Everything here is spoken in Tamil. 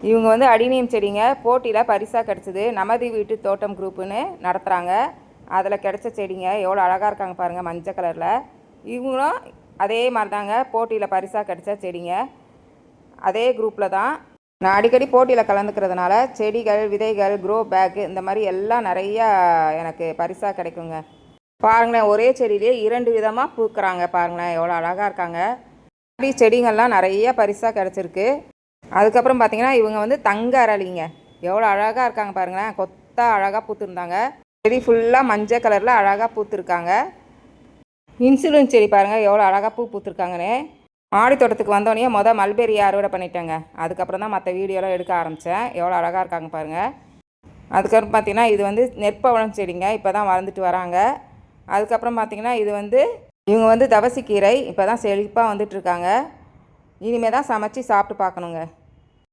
இவங்க வந்து அடினியம் செடிங்க போட்டியில் பரிசாக கிடச்சிது. நமது வீட்டு தோட்டம் குரூப்புன்னு நடத்துகிறாங்க. அதில் கிடச்ச செடிங்க எவ்வளோ அழகாக இருக்காங்க பாருங்கள், மஞ்சள் கலரில். இவங்களும் அதே மாதிரி தாங்க போட்டியில் பரிசாக கிடச்ச செடிங்க. அதே குரூப்பில் தான். நான் அடிக்கடி போட்டியில் கலந்துக்கிறதுனால செடிகள், விதைகள், க்ரோ பேக்கு இந்த மாதிரி எல்லாம் நிறையா எனக்கு பரிசாக கிடைக்குங்க. பாருங்களேன், ஒரே செடியிலே 2 விதமாக பூக்குறாங்க பாருங்களேன், எவ்வளோ அழகாக இருக்காங்க. செடிகள்லாம் நிறைய பரிசாக கிடச்சிருக்கு. அதுக்கப்புறம் பார்த்திங்கன்னா இவங்க வந்து தங்க அரளிங்க, எவ்வளோ அழகாக இருக்காங்க பாருங்களேன். கொத்தா அழகாக பூத்துருந்தாங்க. செடி ஃபுல்லாக மஞ்சள் கலரில் அழகாக பூத்துருக்காங்க. இன்சுலின் செடி பாருங்கள் எவ்வளோ அழகாக பூத்துருக்காங்கன்னு. மாடி தோட்டத்துக்கு வந்தோடனே மல்பெரியை அறுவடை பண்ணிட்டேங்க. அதுக்கப்புறம் தான் மற்ற வீடியோலாம் எடுக்க ஆரம்பித்தேன். எவ்வளோ அழகாக இருக்காங்க பாருங்கள். அதுக்கப்புறம் பார்த்திங்கன்னா இது வந்து நெற்பவளம் செடிங்க, இப்போ தான் வளர்ந்துட்டு வராங்க. அதுக்கப்புறம் பார்த்திங்கன்னா இது வந்து இவங்க வந்து தவசிக்கீரை, இப்போ தான் செழிப்பாக வந்துட்டுருக்காங்க. இனிமேல் தான் சமைச்சு சாப்பிட்டு பார்க்கணுங்க.